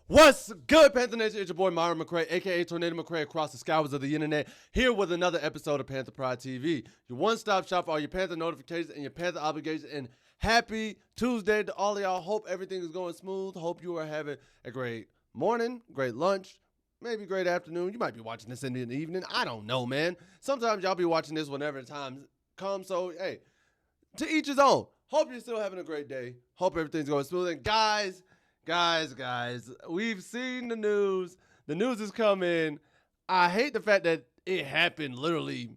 What's good, Panther Nation? It's your boy Myron McRae, a.k.a. Tornado McRae, across the skies of the internet, here with another episode of Panther Pride TV, your one-stop shop for all your Panther notifications and your Panther obligations. And happy Tuesday to all of y'all. Hope everything is going smooth. Hope you are having a great morning, great lunch, maybe great afternoon. You might be watching this in the evening. I don't know, man. Sometimes y'all be watching this whenever the time comes. So, hey, to each his own. Hope you're still having a great day. Hope everything's going smooth. And guys, we've seen the news. The news is coming. I hate the fact that it happened literally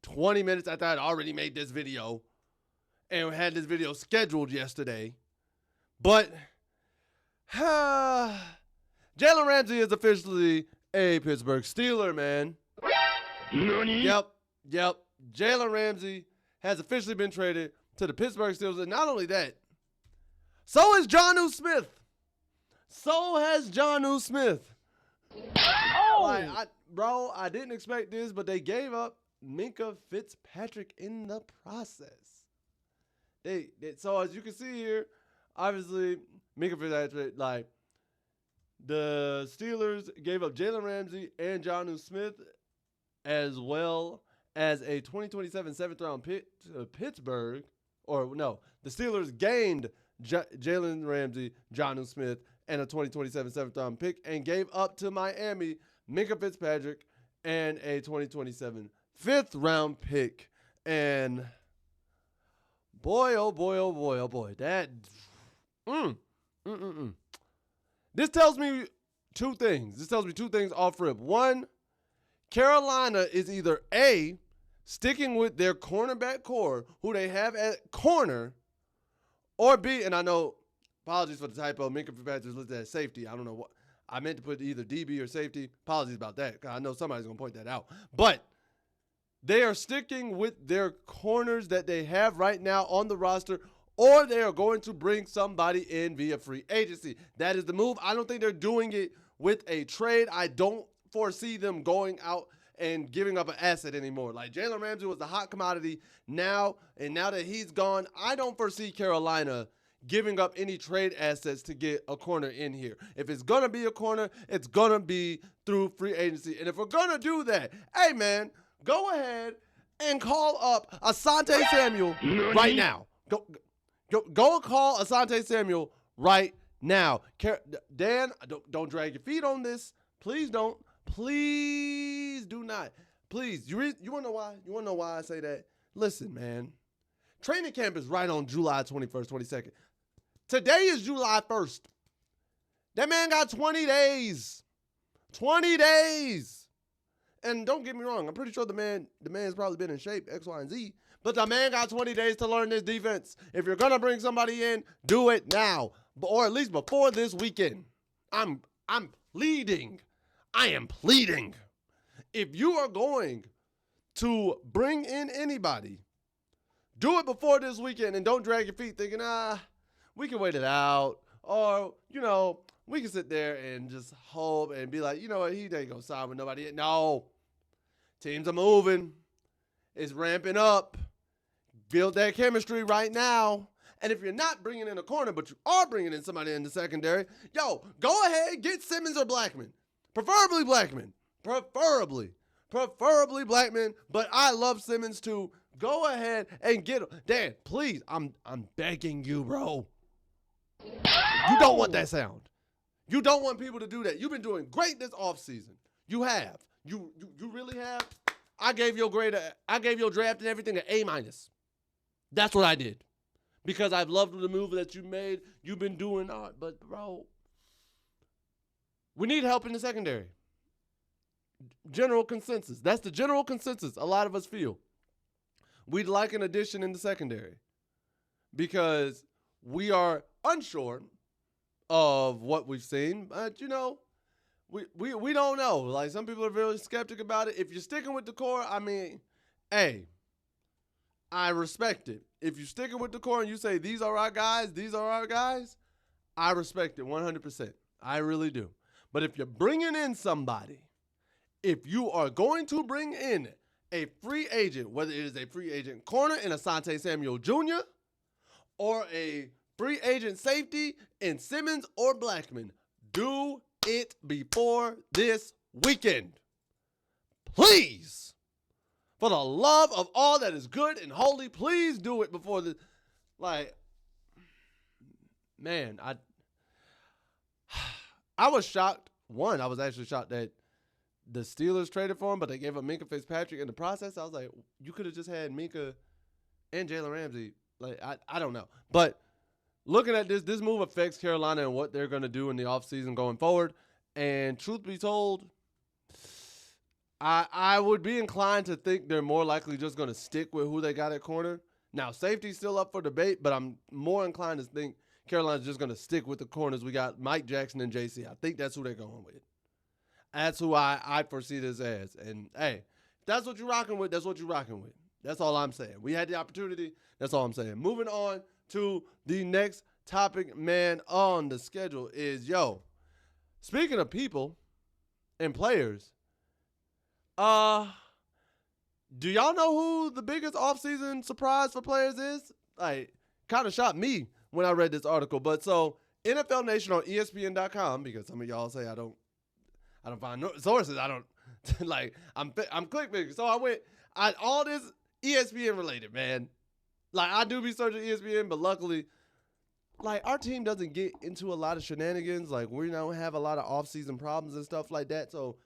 20 minutes after I'd already made this video and had this video scheduled yesterday. But Jalen Ramsey is officially a Pittsburgh Steeler, man. Yep. Jalen Ramsey has officially been traded to the Pittsburgh Steelers. And not only that, so is Jonnu Smith. So has Jonnu Smith. Oh! I didn't expect this, but they gave up Minkah Fitzpatrick in the process. So as you can see here, obviously, Minkah Fitzpatrick, the Steelers gave up Jalen Ramsey and Jonnu Smith, as well as a 2027 7th-round pick to Pittsburgh. Or no, the Steelers gained Jalen Ramsey, Jonnu Smith, and a 2027 7th-round pick, and gave up to Miami Minkah Fitzpatrick and a 2027 5th-round pick. And boy, oh boy, that This tells me two things. This tells me two things off rip. One, Carolina is either A, sticking with their cornerback core, who they have at corner, or B, and I know, apologies for the typo, Minkah Fitzpatrick is listed as safety. I don't know what. I meant to put either DB or safety. Apologies about that, because I know somebody's going to point that out. But they are sticking with their corners that they have right now on the roster, or they are going to bring somebody in via free agency. That is the move. I don't think they're doing it with a trade. I don't foresee them going out and giving up an asset anymore. Like Jalen Ramsey was the hot commodity now, and now that he's gone, I don't foresee Carolina giving up any trade assets to get a corner in here. If it's going to be a corner, it's going to be through free agency. And if we're going to do that, hey, man, go ahead and call up Asante Samuel right now. Go call Asante Samuel right now. Dan, don't drag your feet on this. Please don't. Please do not. Please. You want to know why? You want to know why I say that? Listen, man. Training camp is right on July 21st, 22nd. Today is July 1st. That man got 20 days. 20 days. And don't get me wrong. I'm pretty sure the man's probably been in shape, X, Y, and Z. But the man got 20 days to learn this defense. If you're going to bring somebody in, do it now. Or at least before this weekend. I'm pleading. I am pleading. If you are going to bring in anybody, do it before this weekend and don't drag your feet thinking, we can wait it out. Or, we can sit there and just hope and be like, you know what, he ain't going to sign with nobody. No. Teams are moving. It's ramping up. Build that chemistry right now. And if you're not bringing in a corner, but you are bringing in somebody in the secondary, go ahead, get Simmons or Blackman. Preferably Blackman. Preferably Blackman. But I love Simmons too. Go ahead and get him. Dan, please, I'm begging you, bro. You don't want that sound. You don't want people to do that. You've been doing great this offseason. You have. You really have. I gave your draft and everything an A-. That's what I did. Because I've loved the move that you made. You've been doing art. But, bro, we need help in the secondary. General consensus. That's the general consensus a lot of us feel. We'd like an addition in the secondary because we are unsure of what we've seen. But, we don't know. Like, some people are really skeptic about it. If you're sticking with the core, I respect it. If you're sticking with the core and you say, these are our guys, I respect it 100%. I really do. But if you're bringing in somebody, if you are going to bring in a free agent, whether it is a free agent corner in Asante Samuel Jr. or a free agent safety in Simmons or Blackman, do it before this weekend. Please. For the love of all that is good and holy, please do it before the, man, I was shocked. One, I was actually shocked that the Steelers traded for him, but they gave up Minkah Fitzpatrick in the process. I was like, you could have just had Minkah and Jalen Ramsey. I don't know. But looking at this move affects Carolina and what they're going to do in the offseason going forward. And truth be told, I would be inclined to think they're more likely just going to stick with who they got at corner. Now, safety's still up for debate, but I'm more inclined to think Carolina's just going to stick with the corners. We got Mike Jackson and JC. I think that's who they're going with. That's who I foresee this as. And, hey, if that's what you're rocking with, that's what you're rocking with. That's all I'm saying. We had the opportunity. That's all I'm saying. Moving on to the next topic, man, on the schedule is, speaking of people and players, do y'all know who the biggest offseason surprise for players is? Kind of shocked me when I read this article. But so NFL Nation on ESPN.com, because some of y'all say I don't find sources. I don't I'm clickbaiting. So I went all this ESPN related, man. I do be searching ESPN, but luckily, our team doesn't get into a lot of shenanigans. We don't have a lot of offseason problems and stuff like that. So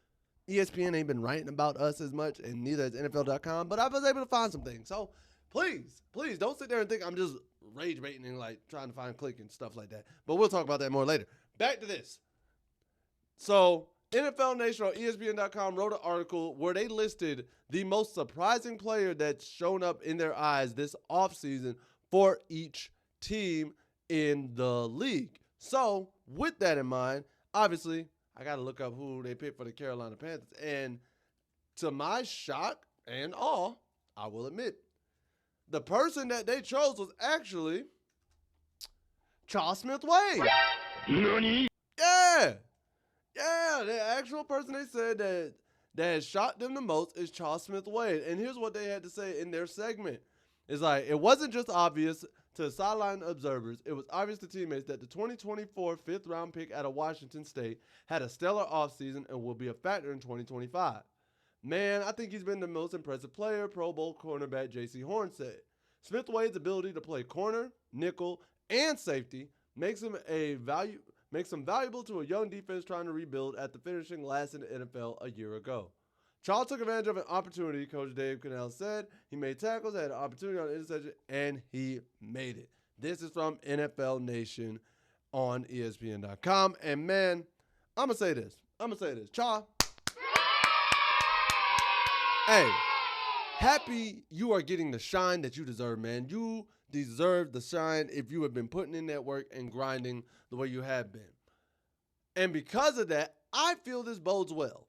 ESPN ain't been writing about us as much, and neither has NFL.com, but I was able to find some things. So please don't sit there and think I'm just rage baiting and trying to find click and stuff like that. But we'll talk about that more later. Back to this. So NFL Nation on ESPN.com wrote an article where they listed the most surprising player that's shown up in their eyes this offseason for each team in the league. So with that in mind, obviously, I got to look up who they picked for the Carolina Panthers. And to my shock and awe, I will admit, the person that they chose was actually Charles Smith-Wade. Nani? Yeah, the actual person they said that has shocked them the most is Charles Smith-Wade. And here's what they had to say in their segment. It's it wasn't just obvious to sideline observers, it was obvious to teammates that the 2024 fifth-round pick out of Washington State had a stellar offseason and will be a factor in 2025. Man, I think he's been the most impressive player, Pro Bowl cornerback J.C. Horn said. Smith-Wade's ability to play corner, nickel, and safety makes him valuable to a young defense trying to rebuild after finishing last in the NFL a year ago. Charles took advantage of an opportunity, Coach Dave Cannell said. He made tackles, had an opportunity on the interception, and he made it. This is from NFL Nation on ESPN.com. And, man, I'm going to say this. Charles, hey, happy you are getting the shine that you deserve, man. You deserve the shine if you have been putting in that work and grinding the way you have been. And because of that, I feel this bodes well.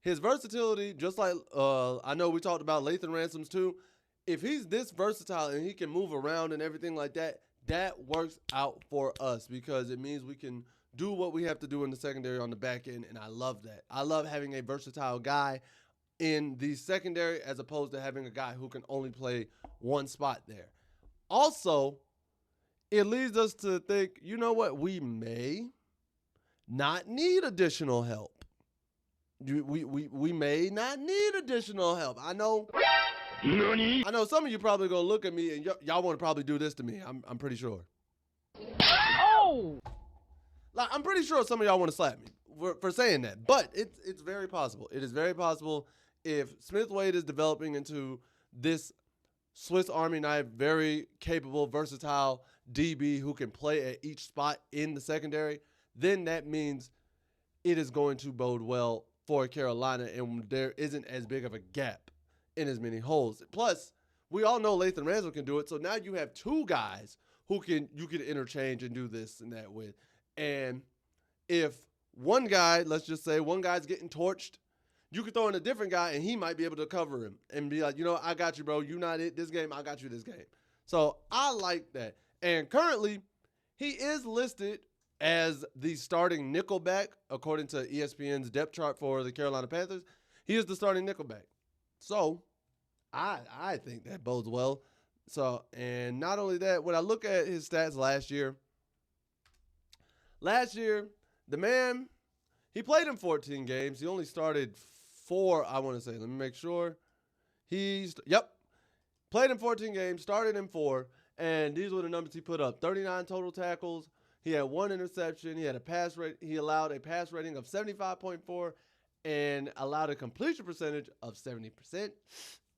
His versatility, just like I know we talked about Lathan Ransom's too, if he's this versatile and he can move around and everything like that, that works out for us because it means we can do what we have to do in the secondary on the back end, and I love that. I love having a versatile guy in the secondary as opposed to having a guy who can only play one spot there. Also, it leads us to think, you know what, we may not need additional help. We may not need additional help. I know some of you probably gonna look at me and y'all want to probably do this to me. I'm pretty sure. Oh! I'm pretty sure some of y'all want to slap me for saying that, but it's very possible. It is very possible if Smith-Wade is developing into this Swiss Army knife, very capable, versatile DB who can play at each spot in the secondary, then that means it is going to bode well for Carolina, and there isn't as big of a gap in as many holes. Plus, we all know Lathan Ransom can do it, so now you have two guys who you can interchange and do this and that with. And if one guy, let's just say one guy's getting torched, you could throw in a different guy, and he might be able to cover him and be like, I got you, bro. You not it this game. I got you this game. So I like that. And currently, he is listed as the starting nickelback, according to ESPN's depth chart for the Carolina Panthers. He is the starting nickelback. So I think that bodes well. So, and not only that, when I look at his stats last year, Last year, the man, he played in 14 games. He only started 4, I want to say. Let me make sure. Played in 14 games, started in 4, and these were the numbers he put up. 39 total tackles. He had 1 interception. He allowed a pass rating of 75.4 and allowed a completion percentage of 70%.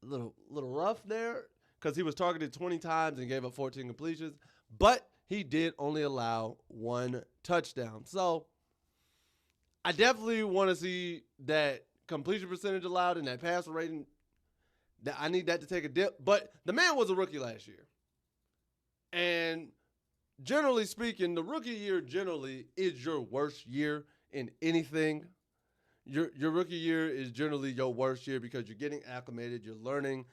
A little rough there because he was targeted 20 times and gave up 14 completions, but he did only allow 1 touchdown. So I definitely want to see that completion percentage allowed and that pass rating. I need that to take a dip. But the man was a rookie last year. And generally speaking, the rookie year generally is your worst year in anything. Your rookie year is generally your worst year because you're getting acclimated. You're learning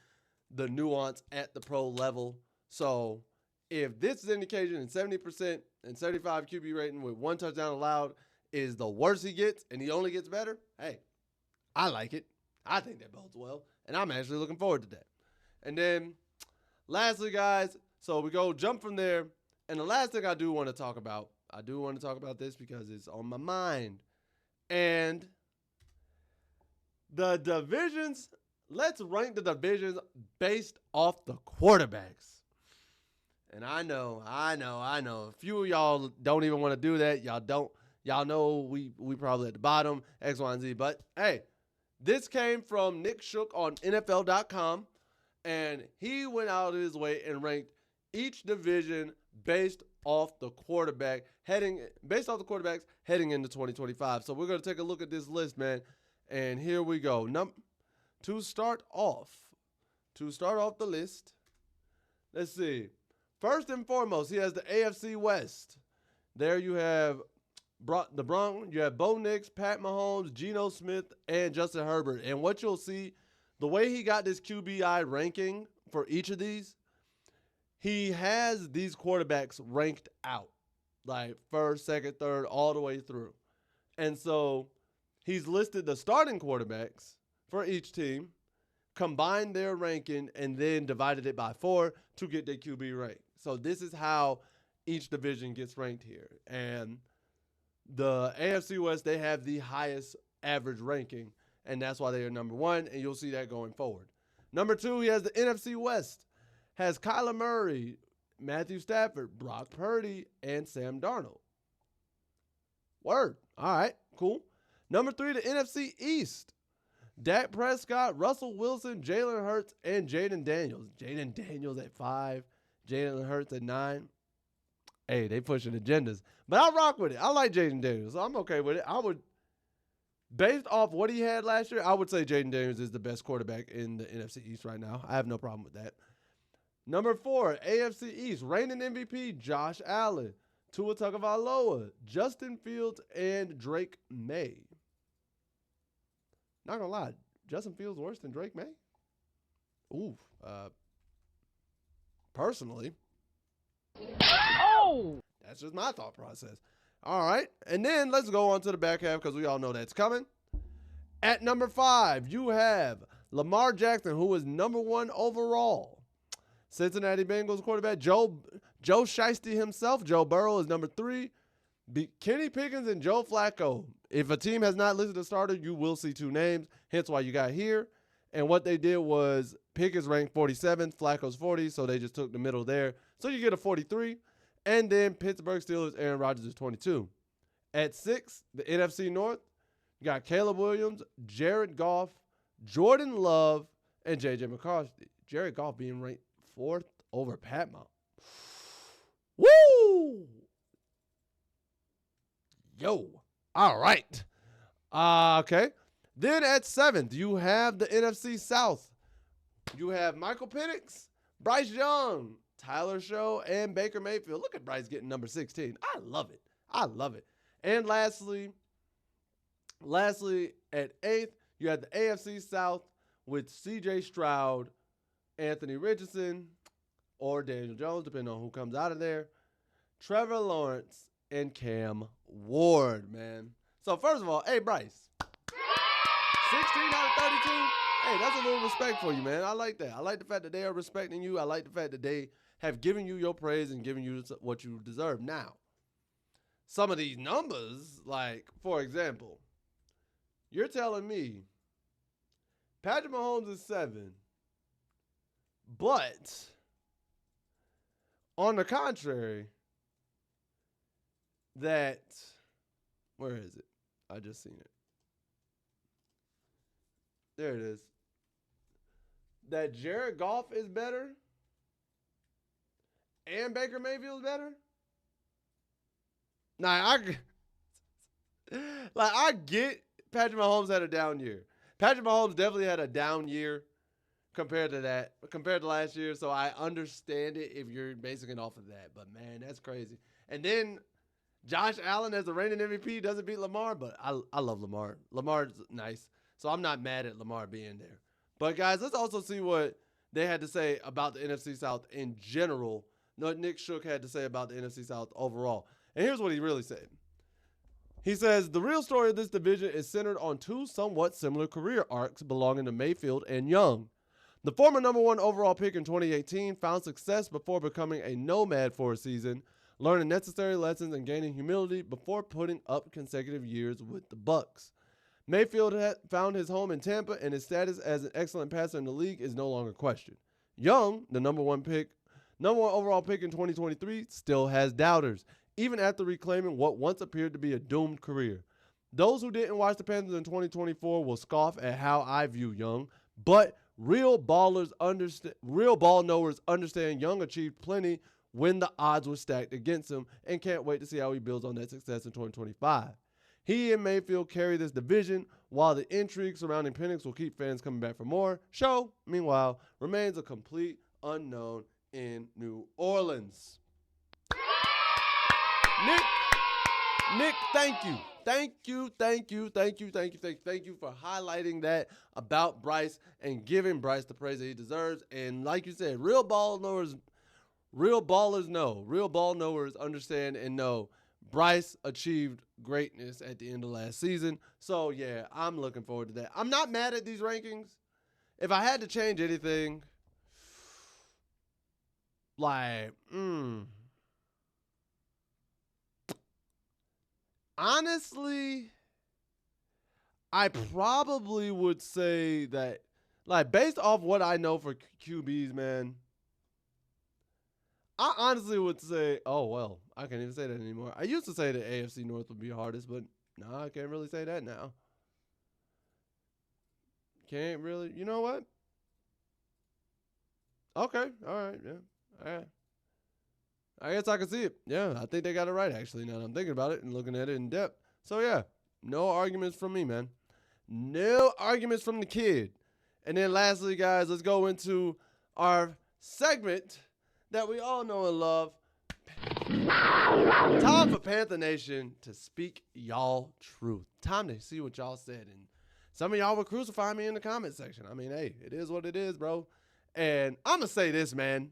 the nuance at the pro level. So if this is indication and 70% and 75 QB rating with 1 touchdown allowed is the worst he gets and he only gets better, hey, I like it. I think that bodes well, and I'm actually looking forward to that. And then lastly, guys, so we jump from there, and the last thing I do want to talk about this because it's on my mind. And the divisions, let's rank the divisions based off the quarterbacks. And I know. A few of y'all don't even want to do that. Y'all know we probably at the bottom, X, Y, and Z. But, hey, this came from Nick Shook on NFL.com, and he went out of his way and ranked each division based off the quarterbacks heading into 2025. So we're going to take a look at this list, man, and here we go. To start off the list, let's see. First and foremost, he has the AFC West. There you have the Bronx, you have Bo Nix, Pat Mahomes, Geno Smith, and Justin Herbert. And what you'll see, the way he got this QBI ranking for each of these, he has these quarterbacks ranked out, like first, second, third, all the way through. And so he's listed the starting quarterbacks for each team, combined their ranking, and then divided it by 4 to get their QB rank. So this is how each division gets ranked here. And the AFC West, they have the highest average ranking, and that's why they are number 1, and you'll see that going forward. Number 2, he has the NFC West. Has Kyler Murray, Matthew Stafford, Brock Purdy, and Sam Darnold. Word. All right, cool. Number 3, the NFC East. Dak Prescott, Russell Wilson, Jalen Hurts, and Jaden Daniels. Jaden Daniels at 5, Jalen Hurts at 9. Hey, they pushing agendas. But I rock with it. I like Jaden Daniels, so I'm okay with it. Based off what he had last year, I would say Jaden Daniels is the best quarterback in the NFC East right now. I have no problem with that. Number 4, AFC East, reigning MVP, Josh Allen, Tua Tagovailoa, Justin Fields, and Drake May. Not gonna lie, Justin Fields worse than Drake May? Ooh, personally. Oh! That's just my thought process. All right, and then let's go on to the back half because we all know that's coming. At number 5, you have Lamar Jackson, who is number 1 overall. Cincinnati Bengals quarterback Joe Shiesty himself, Joe Burrow, is number 3. Kenny Pickens and Joe Flacco. If a team has not listed a starter, you will see 2 names, hence why you got here. And what they did was Pickens ranked 47th, Flacco's 40, so they just took the middle there. So you get a 43. And then Pittsburgh Steelers, Aaron Rodgers is 22. At 6, the NFC North, you got Caleb Williams, Jared Goff, Jordan Love, and J.J. McCarthy. Jared Goff being ranked 4th over Pat Mahomes. Woo! Yo. All right. Okay. Then at 7th, you have the NFC South. You have Michael Penix, Bryce Young, Tyler Show, and Baker Mayfield. Look at Bryce getting number 16. I love it. And lastly, at 8th, you have the AFC South with C.J. Stroud, Anthony Richardson, or Daniel Jones, depending on who comes out of there, Trevor Lawrence, and Cam Ward, man. So first of all, hey, Bryce, 16 out of 32. Hey, that's a little respect for you, man. I like that. I like the fact that they are respecting you. I like the fact that they have given you your praise and given you what you deserve. Now, some of these numbers, like, for example, you're telling me Patrick Mahomes is 7, but on the contrary, that, where is it? I just seen it. There it is. That Jared Goff is better and Baker Mayfield is better? Nah, I get Patrick Mahomes had a down year. Patrick Mahomes definitely had a down year compared to last year. So I understand it if you're basing it off of that. But man, that's crazy. And then Josh Allen as the reigning MVP doesn't beat Lamar, but I love Lamar. Lamar's nice. So I'm not mad at Lamar being there. But guys, let's also see what they had to say about the NFC South in general. What Nick Shook had to say about the NFC South overall. And here's what he really said. He says, the real story of this division is centered on two somewhat similar career arcs belonging to Mayfield and Young. The former number 1 overall pick in 2018 found success before becoming a nomad for a season, learning necessary lessons and gaining humility before putting up consecutive years with the Bucs. Mayfield had found his home in Tampa, and his status as an excellent passer in the league is no longer questioned. Young, the number 1 overall pick in 2023, still has doubters, even after reclaiming what once appeared to be a doomed career. Those who didn't watch the Panthers in 2024 will scoff at how I view Young, but real ball knowers understand Young achieved plenty when the odds were stacked against him and can't wait to see how he builds on that success in 2025. He and Mayfield carry this division, while the intrigue surrounding Penix will keep fans coming back for more. Show, meanwhile, remains a complete unknown in New Orleans. Nick, thank you. Thank you for highlighting that about Bryce and giving Bryce the praise that he deserves. And like you said, real ball knowers know. Real ball knowers understand and know Bryce achieved greatness at the end of last season. So, yeah, I'm looking forward to that. I'm not mad at these rankings. If I had to change anything, honestly, I probably would say that, based off what I know for QBs, man, I honestly would say, I can't even say that anymore. I used to say the AFC North would be hardest, but no, I can't really say that now. Can't really. You know what? Okay. All right. Yeah. All right. I guess I can see it. Yeah, I think they got it right, actually, now that I'm thinking about it and looking at it in depth. So, yeah, no arguments from me, man. No arguments from the kid. And then lastly, guys, let's go into our segment that we all know and love. Time for Panther Nation to speak y'all truth. Time to see what y'all said. And some of y'all will crucify me in the comment section. I mean, hey, it is what it is, bro. And I'm going to say this, man.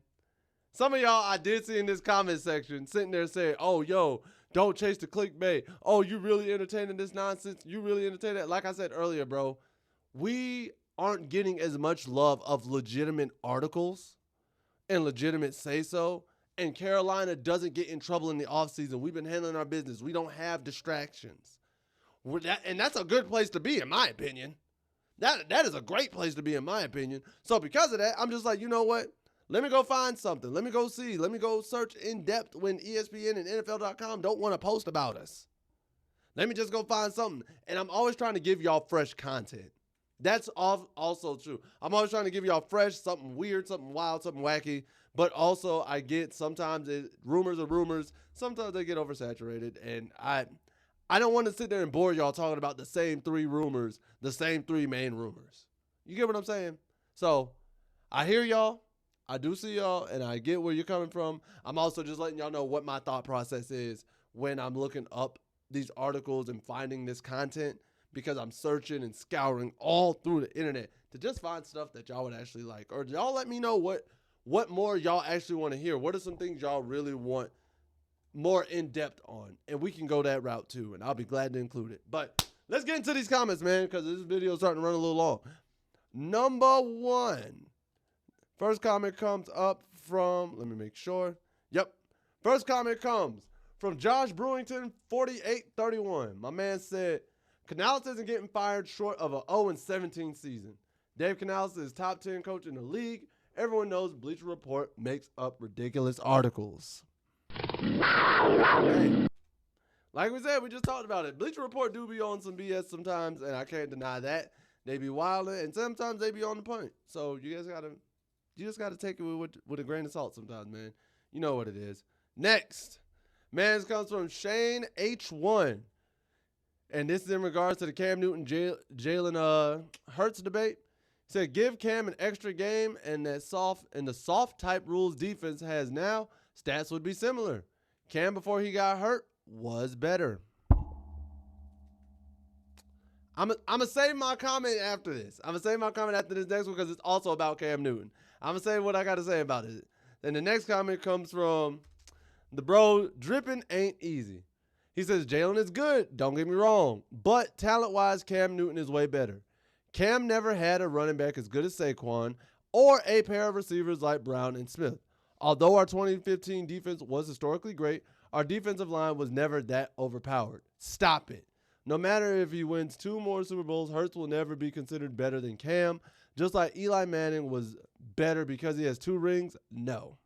Some of y'all I did see in this comment section sitting there saying, oh, yo, don't chase the clickbait. Oh, you really entertaining this nonsense? You really entertaining that? Like I said earlier, bro, we aren't getting as much love of legitimate articles and legitimate say-so. And Carolina doesn't get in trouble in the offseason. We've been handling our business. We don't have distractions. And that's a good place to be, in my opinion. That is a great place to be, in my opinion. So because of that, I'm just like, you know what? Let me go find something. Let me go see. Let me go search in depth when ESPN and NFL.com don't want to post about us. Let me just go find something. And I'm always trying to give y'all fresh content. That's also true. I'm always trying to give y'all fresh, something weird, something wild, something wacky. But also I get sometimes rumors are rumors. Sometimes they get oversaturated. And I don't want to sit there and bore y'all talking about the same 3 rumors, the same 3 main rumors. You get what I'm saying? So I hear y'all. I do see y'all, and I get where you're coming from. I'm also just letting y'all know what my thought process is when I'm looking up these articles and finding this content, because I'm searching and scouring all through the internet to just find stuff that y'all would actually like. Or y'all let me know what more y'all actually want to hear. What are some things y'all really want more in-depth on? And we can go that route too, and I'll be glad to include it. But let's get into these comments, man, because this video is starting to run a little long. Number 1. First comment comes up from, let me make sure. Yep. First comment comes From Josh Brewington, 4831. My man said, Canales isn't getting fired short of a 0-17 season. Dave Canales is top 10 coach in the league. Everyone knows Bleacher Report makes up ridiculous articles. Hey, like we said, we just talked about it. Bleacher Report do be on some BS sometimes, and I can't deny that. They be wilding, and sometimes they be on the point. So you just gotta take it with a grain of salt sometimes, man. You know what it is. Next, man, this comes from Shane H1. And this is in regards to the Cam Newton Jalen Hurts debate. He said, give Cam an extra game, and the soft type rules defense has now, stats would be similar. Cam, before he got hurt, was better. I'm going to save my comment after this. I'm going to save my comment after this next one because it's also about Cam Newton. I'm going to say what I got to say about it. Then the next comment comes from the bro, dripping ain't easy. He says, Jalen is good, don't get me wrong, but talent-wise, Cam Newton is way better. Cam never had a running back as good as Saquon or a pair of receivers like Brown and Smith. Although our 2015 defense was historically great, our defensive line was never that overpowered. Stop it. No matter if he wins 2 more Super Bowls, Hurts will never be considered better than Cam. Just like Eli Manning was better because he has 2 rings, no.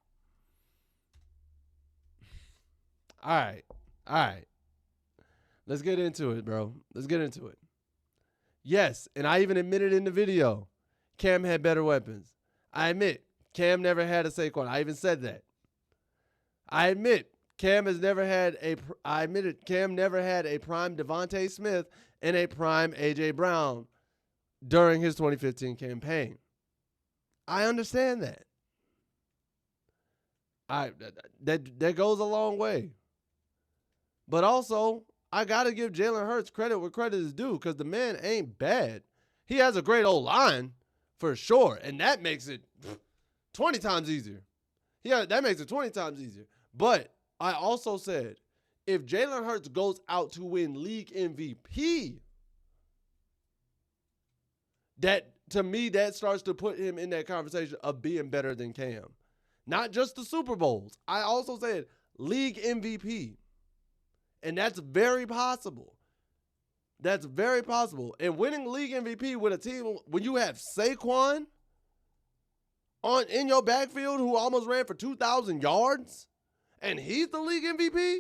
All right. Let's get into it, bro. Let's get into it. Yes, and I even admitted in the video, Cam had better weapons. I admit, Cam never had a Saquon. I even said that. I admit, Cam never had a prime Devontae Smith and a prime A.J. Brown during his 2015 campaign. I understand that. That goes a long way. But also, I got to give Jalen Hurts credit where credit is due because the man ain't bad. He has a great O-line for sure, and that makes it 20 times easier. Yeah, that makes it 20 times easier. But I also said, if Jalen Hurts goes out to win league MVP, to me, that starts to put him in that conversation of being better than Cam. Not just the Super Bowls. I also said league MVP. And that's very possible. That's very possible. And winning league MVP with a team when you have Saquon in your backfield who almost ran for 2,000 yards and he's the league MVP,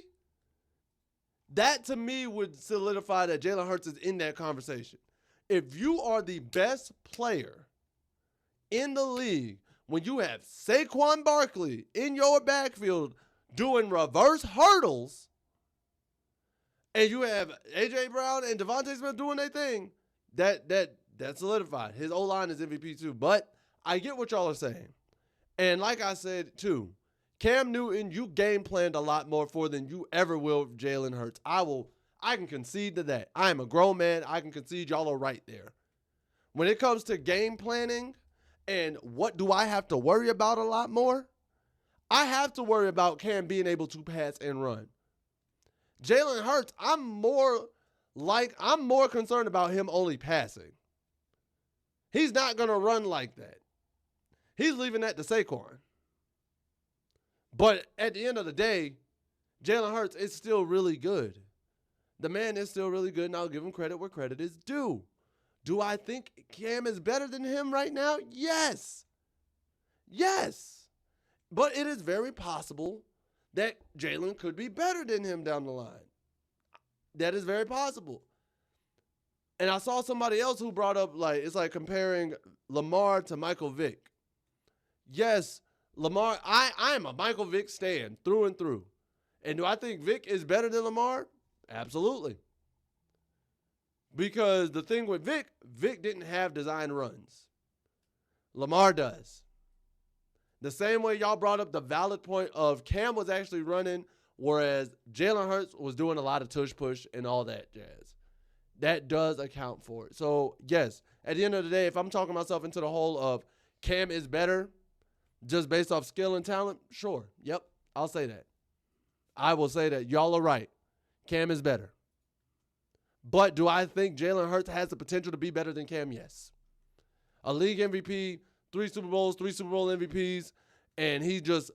that to me would solidify that Jalen Hurts is in that conversation. If you are the best player in the league when you have Saquon Barkley in your backfield doing reverse hurdles, and you have A.J. Brown and Devontae Smith doing their thing, that solidified. His O-line is MVP too. But I get what y'all are saying. And like I said too, Cam Newton, you game planned a lot more for than you ever will with Jalen Hurts. I can concede to that. I am a grown man. I can concede y'all are right there. When it comes to game planning and what do I have to worry about a lot more, I have to worry about Cam being able to pass and run. Jalen Hurts, I'm more concerned about him only passing. He's not going to run like that. He's leaving that to Saquon. But at the end of the day, Jalen Hurts is still really good. The man is still really good, and I'll give him credit where credit is due. Do I think Cam is better than him right now? Yes. Yes. But it is very possible that Jalen could be better than him down the line. That is very possible. And I saw somebody else who brought up, it's like comparing Lamar to Michael Vick. Yes, Lamar, I am a Michael Vick stan through and through. And do I think Vick is better than Lamar? Absolutely. Because the thing with Vick didn't have design runs. Lamar does. The same way y'all brought up the valid point of Cam was actually running, whereas Jalen Hurts was doing a lot of tush push and all that jazz. That does account for it. So, yes, at the end of the day, if I'm talking myself into the hole of Cam is better just based off skill and talent, sure. Yep, I'll say that. I will say that. Y'all are right. Cam is better. But do I think Jalen Hurts has the potential to be better than Cam? Yes. A league MVP, 3 Super Bowls, 3 Super Bowl MVPs, and he just,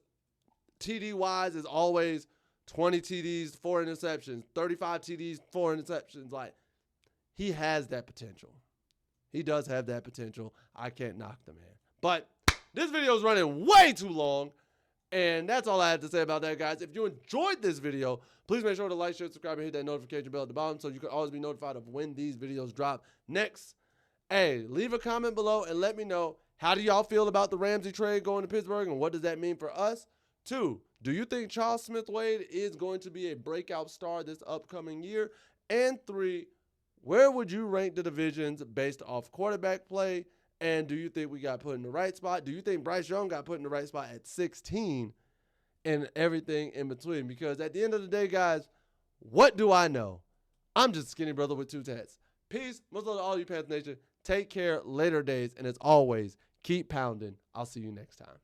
TD-wise, is always 20 TDs, 4 interceptions, 35 TDs, 4 interceptions. Like, he has that potential. He does have that potential. I can't knock the man. But this video is running way too long. And that's all I have to say about that, guys. If you enjoyed this video, please make sure to like, share, subscribe, and hit that notification bell at the bottom so you can always be notified of when these videos drop. Next, hey, leave a comment below and let me know, how do y'all feel about the Ramsey trade going to Pittsburgh, and what does that mean for us? 2, do you think Charles Smith-Wade is going to be a breakout star this upcoming year? And 3, where would you rank the divisions based off quarterback play? And do you think we got put in the right spot? Do you think Bryce Young got put in the right spot at 16 and everything in between? Because at the end of the day, guys, what do I know? I'm just a skinny brother with 2 tats. Peace. Much love to all you Panther Nation. Take care. Later days. And as always, keep pounding. I'll see you next time.